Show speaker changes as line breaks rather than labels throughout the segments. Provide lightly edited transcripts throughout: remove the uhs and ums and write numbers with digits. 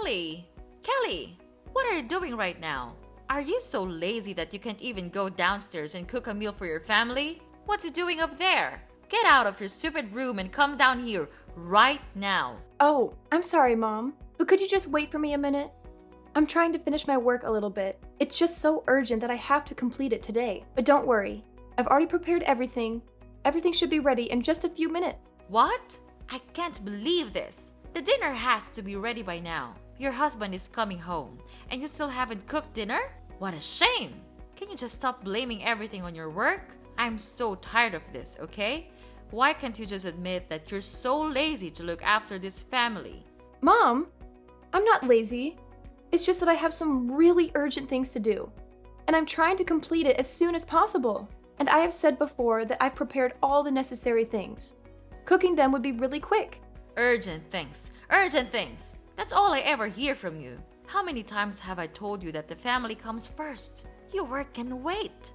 Kelly! Kelly! What are you doing right now? Are you so lazy that you can't even go downstairs and cook a meal for your family? What's he doing up there? Get out of your stupid room and come down here right now.
Oh, I'm sorry, Mom, but could you just wait for me a minute? I'm trying to finish my work a little bit. It's just so urgent that I have to complete it today. But don't worry, I've already prepared everything. Everything should be ready in just a few minutes.
What? I can't believe this. The dinner has to be ready by now. Your husband is coming home, and you still haven't cooked dinner? What a shame! Can you just stop blaming everything on your work? I'm so tired of this, okay? Why can't you just admit that you're so lazy to look after this family?
Mom, I'm not lazy. It's just that I have some really urgent things to do, and I'm trying to complete it as soon as possible. And I have said before that I've prepared all the necessary things. Cooking them would be really quick.
Urgent things. Urgent things. That's all I ever hear from you. How many times have I told you that the family comes first? Your work can wait.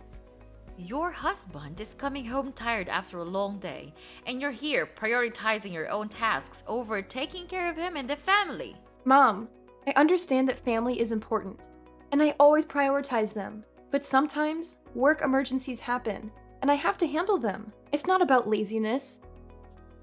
Your husband is coming home tired after a long day, and you're here prioritizing your own tasks over taking care of him and the family.
Mom, I understand that family is important, and I always prioritize them. But sometimes, work emergencies happen, and I have to handle them. It's not about laziness.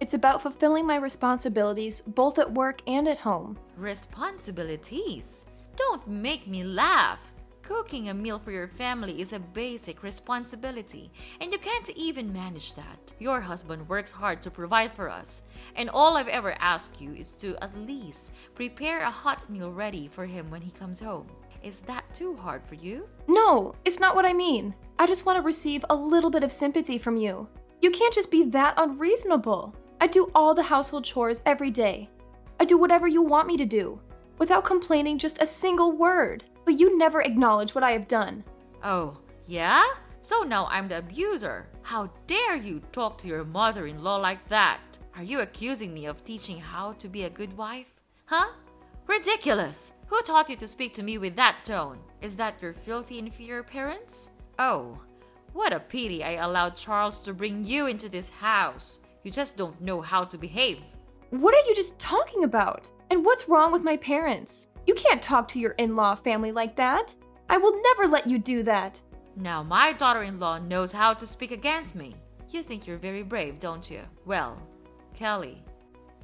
It's about fulfilling my responsibilities both at work and at home.
Responsibilities? Don't make me laugh. Cooking a meal for your family is a basic responsibility, and you can't even manage that. Your husband works hard to provide for us, and all I've ever asked you is to at least prepare a hot meal ready for him when he comes home. Is that too hard for you?
No, it's not what I mean. I just want to receive a little bit of sympathy from you. You can't just be that unreasonable. I do all the household chores every day. I do whatever you want me to do, without complaining just a single word. But you never acknowledge what I have done.
Oh, yeah? So now I'm the abuser. How dare you talk to your mother-in-law like that? Are you accusing me of teaching how to be a good wife? Huh? Ridiculous! Who taught you to speak to me with that tone? Is that your filthy inferior parents? Oh, what a pity I allowed Charles to bring you into this house. You just don't know how to behave.
What are you just talking about? And what's wrong with my parents? You can't talk to your in-law family like that. I will never let you do that.
Now my daughter-in-law knows how to speak against me. You think you're very brave, don't you? Well, Kelly,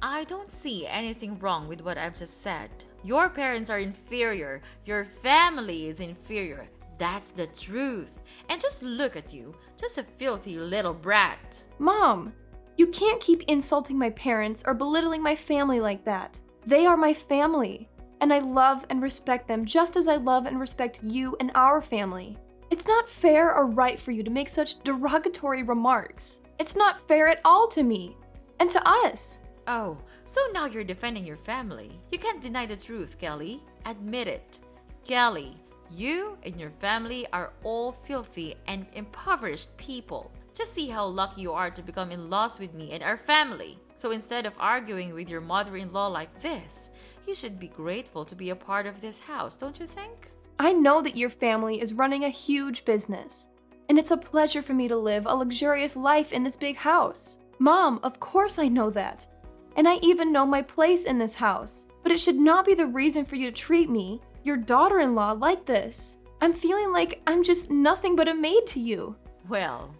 I don't see anything wrong with what I've just said. Your parents are inferior. Your family is inferior. That's the truth. And just look at you, just a filthy little brat.
Mom, you can't keep insulting my parents or belittling my family like that. They are my family, and I love and respect them just as I love and respect you and our family. It's not fair or right for you to make such derogatory remarks. It's not fair at all to me, and to us.
Oh, so now you're defending your family. You can't deny the truth, Kelly. Admit it. Kelly, you and your family are all filthy and impoverished people. Just see how lucky you are to become in-laws with me and our family. So instead of arguing with your mother-in-law like this, you should be grateful to be a part of this house, don't you think?
I know that your family is running a huge business, and it's a pleasure for me to live a luxurious life in this big house. Mom, of course I know that. And I even know my place in this house. But it should not be the reason for you to treat me, your daughter-in-law, like this. I'm feeling like I'm just nothing but a maid to you.
Well,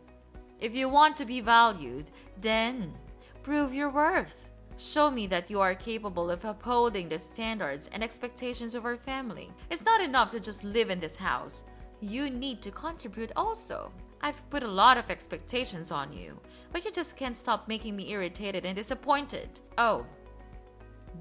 if you want to be valued, then prove your worth. Show me that you are capable of upholding the standards and expectations of our family. It's not enough to just live in this house. You need to contribute also. I've put a lot of expectations on you, but you just can't stop making me irritated and disappointed. Oh,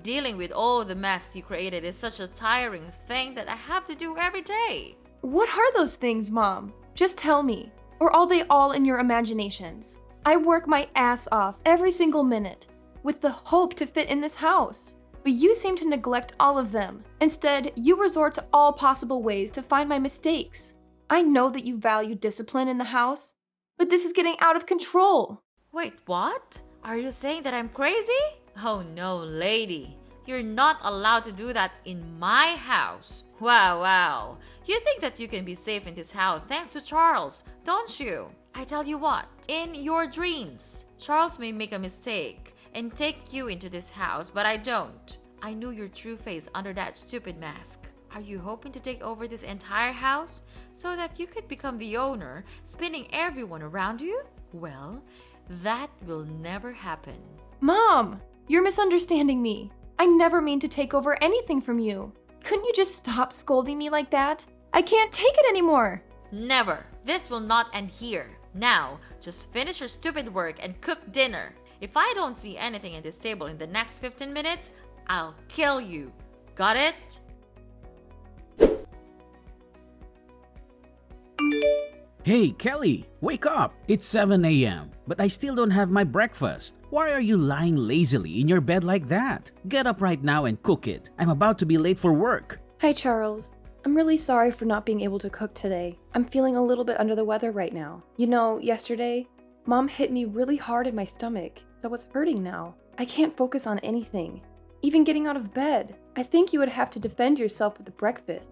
dealing with all the mess you created is such a tiring thing that I have to do every day.
What are those things, Mom? Just tell me. Or are they all in your imaginations? I work my ass off every single minute with the hope to fit in this house. But you seem to neglect all of them. Instead, you resort to all possible ways to find my mistakes. I know that you value discipline in the house, but this is getting out of control.
Wait, what? Are you saying that I'm crazy? Oh no, lady. You're not allowed to do that in my house. Wow. You think that you can be safe in this house thanks to Charles, don't you? I tell you what, in your dreams, Charles may make a mistake and take you into this house, but I don't. I knew your true face under that stupid mask. Are you hoping to take over this entire house so that you could become the owner, spinning everyone around you? Well, that will never happen.
Mom, you're misunderstanding me. I never mean to take over anything from you. Couldn't you just stop scolding me like that? I can't take it anymore.
Never. This will not end here. Now, just finish your stupid work and cook dinner. If I don't see anything at this table in the next 15 minutes, I'll kill you. Got it?
Hey, Kelly, wake up! It's 7 a.m., but I still don't have my breakfast. Why are you lying lazily in your bed like that? Get up right now and cook it. I'm about to be late for work.
Hi, Charles. I'm really sorry for not being able to cook today. I'm feeling a little bit under the weather right now. You know, yesterday, Mom hit me really hard in my stomach, so it's hurting now. I can't focus on anything, even getting out of bed. I think you would have to defend yourself with the breakfast.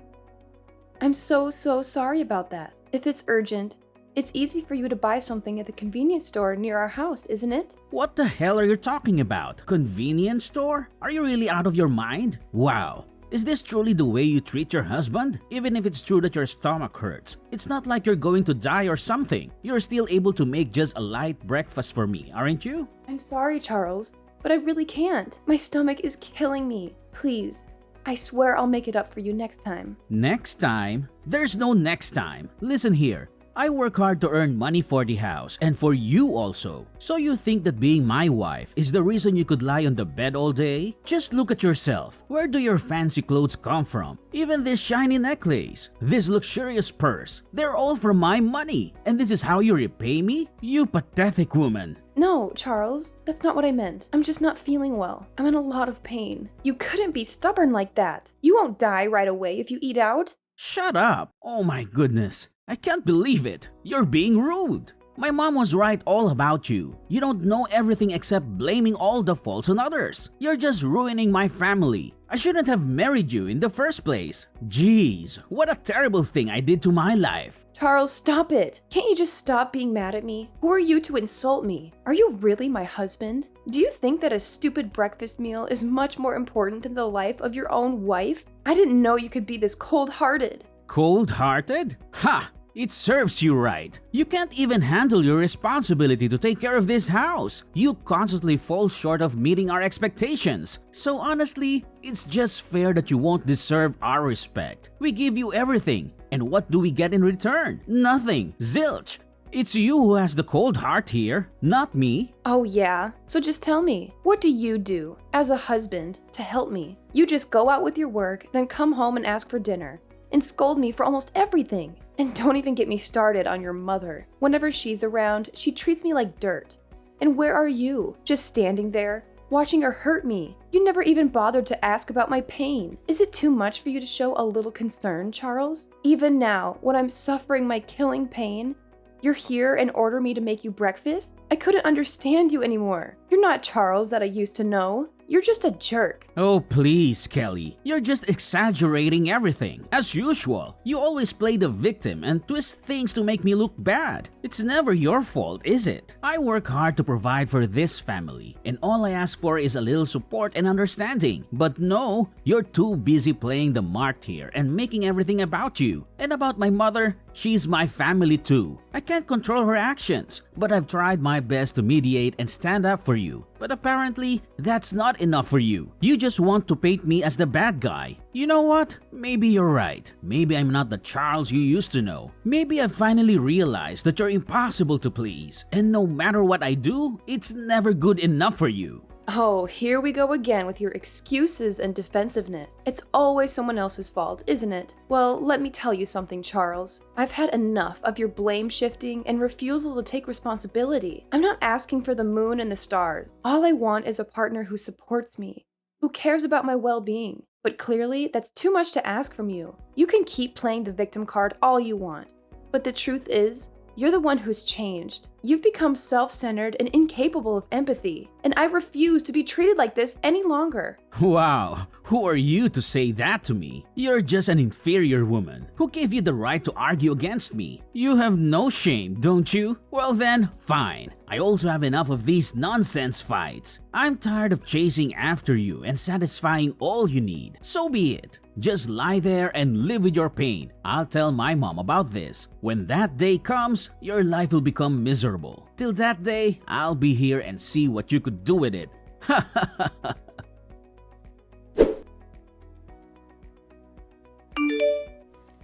I'm so sorry about that. If it's urgent, it's easy for you to buy something at the convenience store near our house, isn't it?
What the hell are you talking about? Convenience store? Are you really out of your mind? Wow. Is this truly the way you treat your husband? Even if it's true that your stomach hurts, it's not like you're going to die or something. You're still able to make just a light breakfast for me, aren't you?
I'm sorry, Charles, but I really can't. My stomach is killing me. Please, I swear I'll make it up for you next time.
Next time? There's no next time. Listen here. I work hard to earn money for the house and for you also. So you think that being my wife is the reason you could lie on the bed all day? Just look at yourself. Where do your fancy clothes come from? Even this shiny necklace, this luxurious purse, they're all from my money. And this is how you repay me? You pathetic woman.
No, Charles, that's not what I meant. I'm just not feeling well. I'm in a lot of pain. You couldn't be stubborn like that. You won't die right away if you eat out.
Shut up! Oh my goodness. I can't believe it. You're being rude. My mom was right all about you. You don't know everything except blaming all the faults on others. You're just ruining my family. I shouldn't have married you in the first place. Jeez, what a terrible thing I did to my life.
Charles, stop it. Can't you just stop being mad at me? Who are you to insult me? Are you really my husband? Do you think that a stupid breakfast meal is much more important than the life of your own wife? I didn't know you could be this cold-hearted.
Cold-hearted? Ha! It serves you right. You can't even handle your responsibility to take care of this house. You constantly fall short of meeting our expectations. So honestly, it's just fair that you won't deserve our respect. We give you everything. And what do we get in return? Nothing. Zilch. It's you who has the cold heart here, not me.
Oh yeah? So just tell me, what do you do as a husband to help me? You just go out with your work, then come home and ask for dinner, and scold me for almost everything. And don't even get me started on your mother. Whenever she's around, she treats me like dirt. And where are you? Just standing there, watching her hurt me. You never even bothered to ask about my pain. Is it too much for you to show a little concern, Charles? Even now, when I'm suffering my killing pain, you're here and order me to make you breakfast? I couldn't understand you anymore. You're not Charles that I used to know. You're just a jerk.
Oh, please, Kelly. You're just exaggerating everything. As usual, you always play the victim and twist things to make me look bad. It's never your fault, is it? I work hard to provide for this family, and all I ask for is a little support and understanding. But no, you're too busy playing the mark here and making everything about you. And about my mother, she's my family too. I can't control her actions, but I've tried my best to mediate and stand up for you. But apparently, that's not enough for you. You just want to paint me as the bad guy. You know what? Maybe you're right. Maybe I'm not the Charles you used to know. Maybe I finally realized that you're impossible to please. And no matter what I do, it's never good enough for you.
Oh, here we go again with your excuses and defensiveness. It's always someone else's fault, isn't it? Well, let me tell you something, Charles. I've had enough of your blame shifting and refusal to take responsibility. I'm not asking for the moon and the stars. All I want is a partner who supports me, who cares about my well-being. But clearly, that's too much to ask from you. You can keep playing the victim card all you want. But the truth is, you're the one who's changed. You've become self-centered and incapable of empathy, and I refuse to be treated like this any longer.
Wow, who are you to say that to me? You're just an inferior woman. Who gave you the right to argue against me? You have no shame, don't you? Well then, fine. I also have enough of these nonsense fights. I'm tired of chasing after you and satisfying all you need. So be it. Just lie there and live with your pain. I'll tell my mom about this. When that day comes, your life will become miserable. Till that day, I'll be here and see what you could do with it.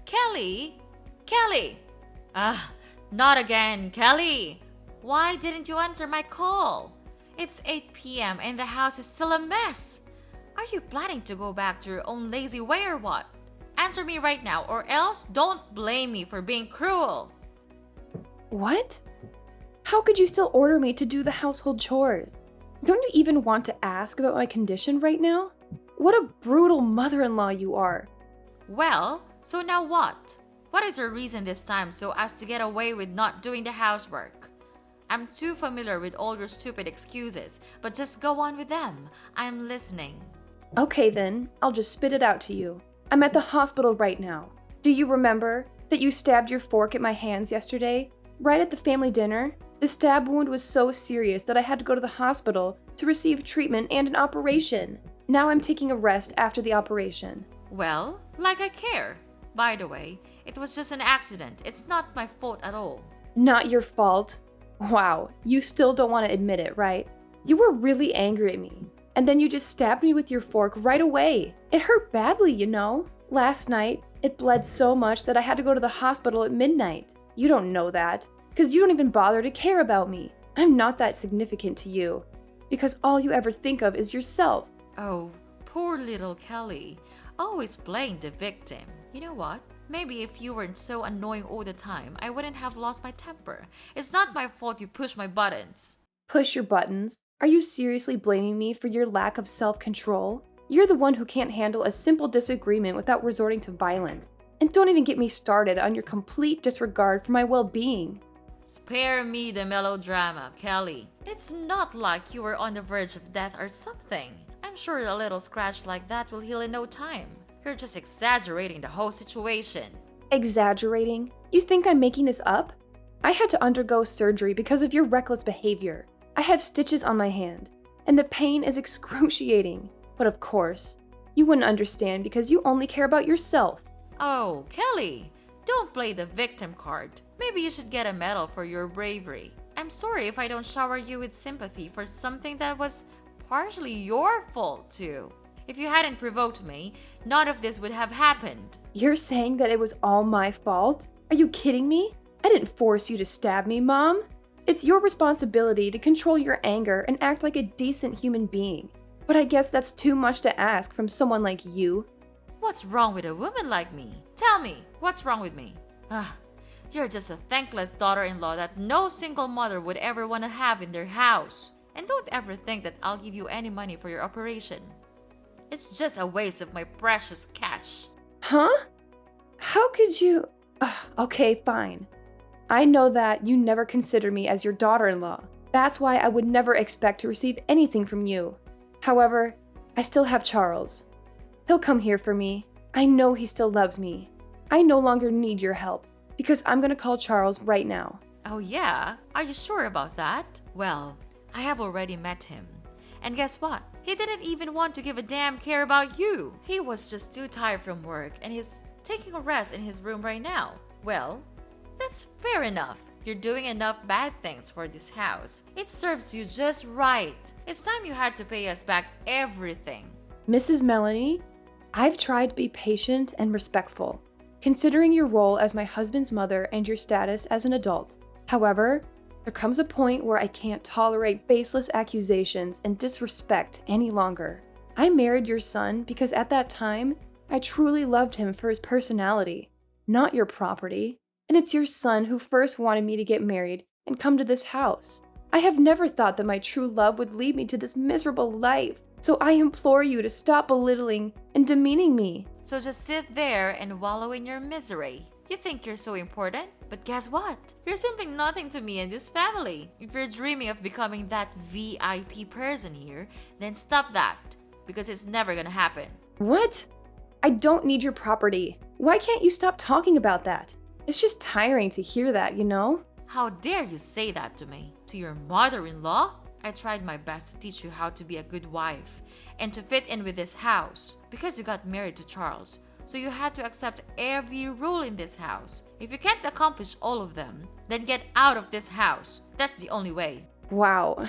Kelly? Kelly! Not again, Kelly! Why didn't you answer my call? It's 8 p.m. and the house is still a mess. Are you planning to go back to your own lazy way or what? Answer me right now, or else don't blame me for being cruel.
What? How could you still order me to do the household chores? Don't you even want to ask about my condition right now? What a brutal mother-in-law you are.
Well, so now what? What is your reason this time so as to get away with not doing the housework? I'm too familiar with all your stupid excuses, but just go on with them. I'm listening.
Okay then, I'll just spit it out to you. I'm at the hospital right now. Do you remember that you stabbed your fork at my hands yesterday? Right at the family dinner? The stab wound was so serious that I had to go to the hospital to receive treatment and an operation. Now I'm taking a rest after the operation.
Well, like I care. By the way, it was just an accident. It's not my fault at all.
Not your fault? Wow, you still don't want to admit it, right? You were really angry at me. And then you just stabbed me with your fork right away. It hurt badly, you know. Last night, it bled so much that I had to go to the hospital at midnight. You don't know that, because you don't even bother to care about me. I'm not that significant to you, because all you ever think of is yourself.
Oh, poor little Kelly. Always playing the victim. You know what? Maybe if you weren't so annoying all the time, I wouldn't have lost my temper. It's not my fault you push my buttons.
Push your buttons? Are you seriously blaming me for your lack of self-control? You're the one who can't handle a simple disagreement without resorting to violence. And don't even get me started on your complete disregard for my well-being.
Spare me the melodrama, Kelly. It's not like you were on the verge of death or something. I'm sure a little scratch like that will heal in no time. You're just exaggerating the whole situation.
Exaggerating? You think I'm making this up? I had to undergo surgery because of your reckless behavior. I have stitches on my hand, and the pain is excruciating. But of course, you wouldn't understand because you only care about yourself.
Oh, Kelly, don't play the victim card. Maybe you should get a medal for your bravery. I'm sorry if I don't shower you with sympathy for something that was partially your fault too. If you hadn't provoked me, none of this would have happened.
You're saying that it was all my fault? Are you kidding me? I didn't force you to stab me, Mom. It's your responsibility to control your anger and act like a decent human being. But I guess that's too much to ask from someone like you.
What's wrong with a woman like me? Tell me, what's wrong with me? You're just a thankless daughter-in-law that no single mother would ever want to have in their house. And don't ever think that I'll give you any money for your operation. It's just a waste of my precious cash.
Huh? How could you... Okay, fine. I know that you never consider me as your daughter-in-law. That's why I would never expect to receive anything from you. However, I still have Charles. He'll come here for me. I know he still loves me. I no longer need your help, because I'm gonna call Charles right now.
Oh yeah? Are you sure about that? Well, I have already met him. And guess what? He didn't even want to give a damn care about you. He was just too tired from work and he's taking a rest in his room right now. Well, that's fair enough. You're doing enough bad things for this house. It serves you just right. It's time you had to pay us back everything.
Mrs. Melanie, I've tried to be patient and respectful, considering your role as my husband's mother and your status as an adult. However, there comes a point where I can't tolerate baseless accusations and disrespect any longer. I married your son because at that time, I truly loved him for his personality, not your property. And it's your son who first wanted me to get married and come to this house. I have never thought that my true love would lead me to this miserable life. So I implore you to stop belittling and demeaning me.
So just sit there and wallow in your misery. You think you're so important? But guess what? You're simply nothing to me and this family. If you're dreaming of becoming that VIP person here, then stop that, because it's never gonna happen.
What? I don't need your property. Why can't you stop talking about that? It's just tiring to hear that, you know?
How dare you say that to me? To your mother-in-law? I tried my best to teach you how to be a good wife and to fit in with this house because you got married to Charles. So you had to accept every rule in this house. If you can't accomplish all of them, then get out of this house. That's the only way.
Wow.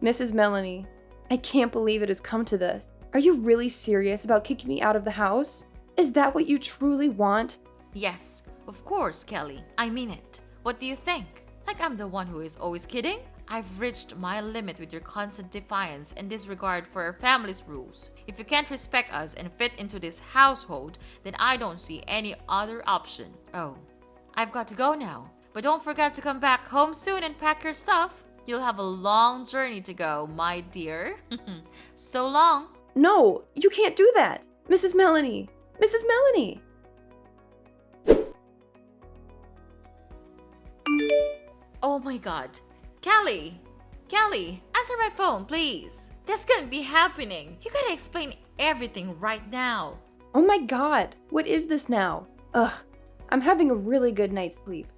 Mrs. Melanie, I can't believe it has come to this. Are you really serious about kicking me out of the house? Is that what you truly want?
Yes, of course, Kelly. I mean it. What do you think? Like I'm the one who is always kidding? I've reached my limit with your constant defiance and disregard for our family's rules. If you can't respect us and fit into this household, then I don't see any other option. Oh, I've got to go now. But don't forget to come back home soon and pack your stuff. You'll have a long journey to go, my dear. So long.
No, you can't do that. Mrs. Melanie. Mrs. Melanie.
Oh my god. Kelly, answer my phone, please. This can't be happening. You gotta explain everything right now.
Oh my god, what is this now? Ugh, I'm having a really good night's sleep.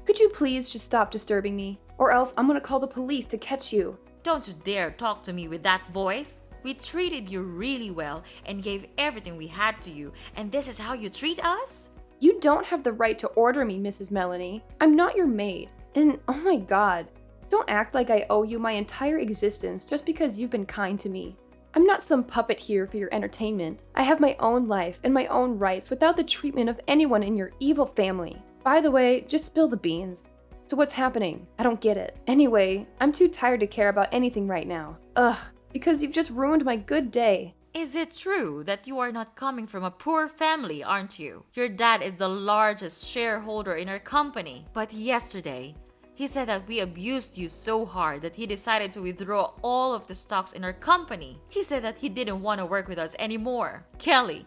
Could you please just stop disturbing me? Or else I'm gonna call the police to catch you.
Don't you dare talk to me with that voice. We treated you really well and gave everything we had to you, and this is how you treat us?
You don't have the right to order me, Mrs. Melanie. I'm not your maid. And oh my god, don't act like I owe you my entire existence just because you've been kind to me. I'm not some puppet here for your entertainment. I have my own life and my own rights without the treatment of anyone in your evil family. By the way, just spill the beans. So what's happening? I don't get it. Anyway, I'm too tired to care about anything right now. Ugh, because you've just ruined my good day.
Is it true that you are not coming from a poor family, aren't you? Your dad is the largest shareholder in our company. But yesterday, he said that we abused you so hard that he decided to withdraw all of the stocks in our company. He said that he didn't want to work with us anymore. Kelly,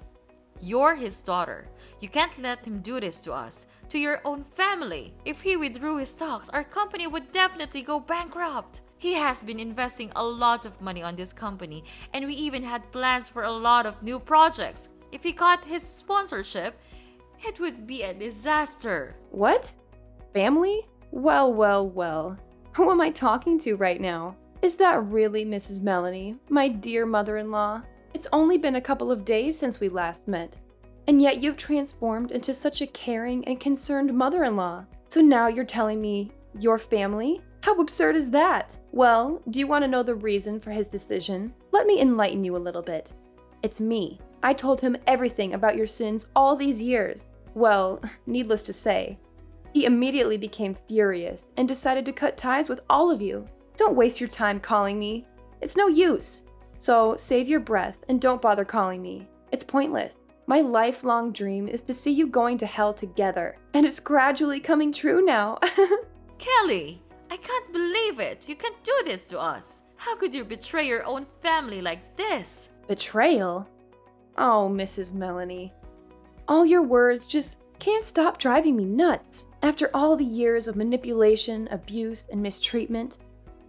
you're his daughter. You can't let him do this to us, to your own family. If he withdrew his stocks, our company would definitely go bankrupt. He has been investing a lot of money on this company, and we even had plans for a lot of new projects. If he got his sponsorship, it would be a disaster.
What? Family? Well. Who am I talking to right now? Is that really Mrs. Melanie, my dear mother-in-law? It's only been a couple of days since we last met, and yet you've transformed into such a caring and concerned mother-in-law. So now you're telling me your family? How absurd is that? Well, do you want to know the reason for his decision? Let me enlighten you a little bit. It's me. I told him everything about your sins all these years. Well, needless to say, he immediately became furious and decided to cut ties with all of you. Don't waste your time calling me. It's no use. So save your breath and don't bother calling me. It's pointless. My lifelong dream is to see you going to hell together, and it's gradually coming true now.
Kelly, I can't believe it. You can't do this to us. How could you betray your own family like this?
Betrayal? Oh, Mrs. Melanie. All your words just can't stop driving me nuts. After all the years of manipulation, abuse, and mistreatment,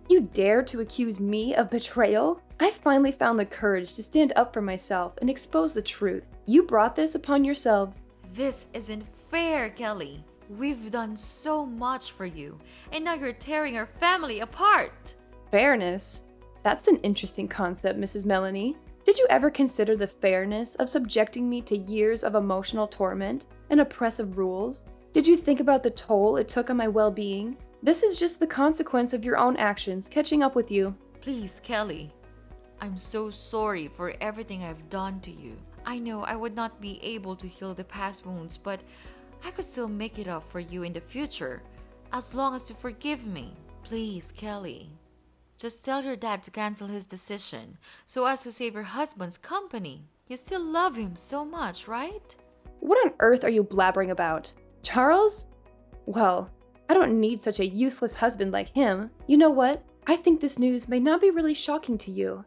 you dare to accuse me of betrayal? I finally found the courage to stand up for myself and expose the truth. You brought this upon yourselves.
This isn't fair, Kelly. We've done so much for you, and now you're tearing our family apart.
Fairness? That's an interesting concept, Mrs. Melanie. Did you ever consider the fairness of subjecting me to years of emotional torment and oppressive rules? Did you think about the toll it took on my well-being? This is just the consequence of your own actions catching up with you.
Please, Kelly. I'm so sorry for everything I've done to you. I know I would not be able to heal the past wounds, but I could still make it up for you in the future, as long as you forgive me. Please, Kelly. Just tell your dad to cancel his decision, so as to save your husband's company. You still love him so much, right?
What on earth are you blabbering about? Charles? Well, I don't need such a useless husband like him. You know what? I think this news may not be really shocking to you,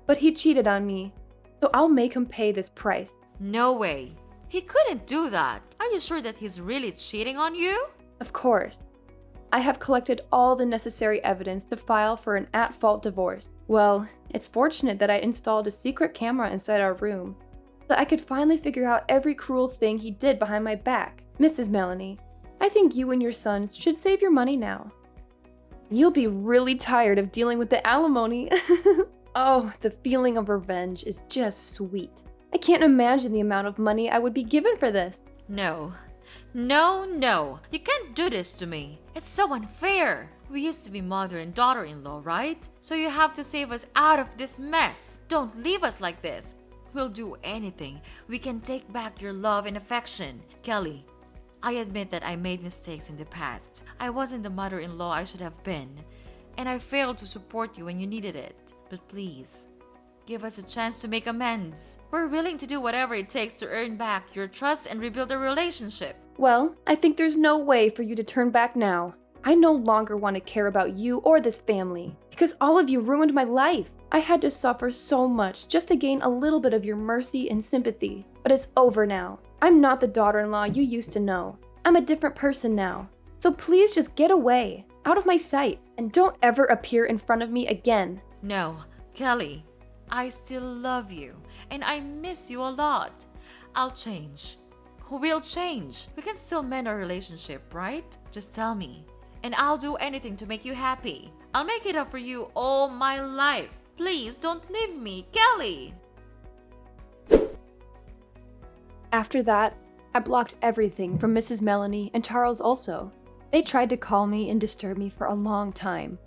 but he cheated on me, so I'll make him pay this price.
No way. He couldn't do that. Are you sure that he's really cheating on you?
Of course. I have collected all the necessary evidence to file for an at-fault divorce. Well, it's fortunate that I installed a secret camera inside our room, so I could finally figure out every cruel thing he did behind my back. Mrs. Melanie, I think you and your sons should save your money now. You'll be really tired of dealing with the alimony. Oh, the feeling of revenge is just sweet. I can't imagine the amount of money I would be given for this.
No. No. You can't do this to me. It's so unfair. We used to be mother and daughter-in-law, right? So you have to save us out of this mess. Don't leave us like this. We'll do anything. We can take back your love and affection. Kelly, I admit that I made mistakes in the past. I wasn't the mother-in-law I should have been. And I failed to support you when you needed it. But please, give us a chance to make amends. We're willing to do whatever it takes to earn back your trust and rebuild a relationship.
Well, I think there's no way for you to turn back now. I no longer want to care about you or this family, because all of you ruined my life. I had to suffer so much just to gain a little bit of your mercy and sympathy. But it's over now. I'm not the daughter-in-law you used to know. I'm a different person now. So please just get away, out of my sight, and don't ever appear in front of me again.
No, Kelly, I still love you, and I miss you a lot. I'll change. We'll change. We can still mend our relationship, right? Just tell me, and I'll do anything to make you happy. I'll make it up for you all my life. Please don't leave me, Kelly.
After that, I blocked everything from Mrs. Melanie and Charles also. They tried to call me and disturb me for a long time.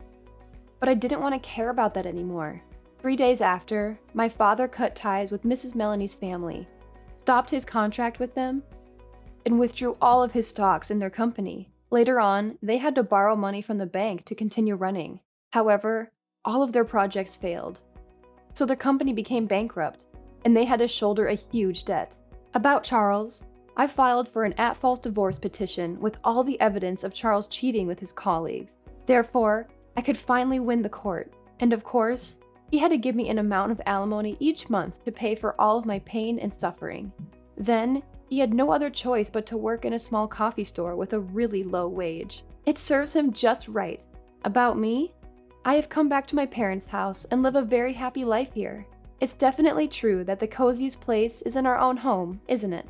But I didn't want to care about that anymore. 3 days after, my father cut ties with Mrs. Melanie's family, stopped his contract with them, and withdrew all of his stocks in their company. Later on, they had to borrow money from the bank to continue running. However, all of their projects failed. So their company became bankrupt, and they had to shoulder a huge debt. About Charles, I filed for an at-fault divorce petition with all the evidence of Charles cheating with his colleagues. Therefore, I could finally win the court. And of course, he had to give me an amount of alimony each month to pay for all of my pain and suffering. Then, he had no other choice but to work in a small coffee store with a really low wage. It serves him just right. About me, I have come back to my parents' house and live a very happy life here. It's definitely true that the coziest place is in our own home, isn't it?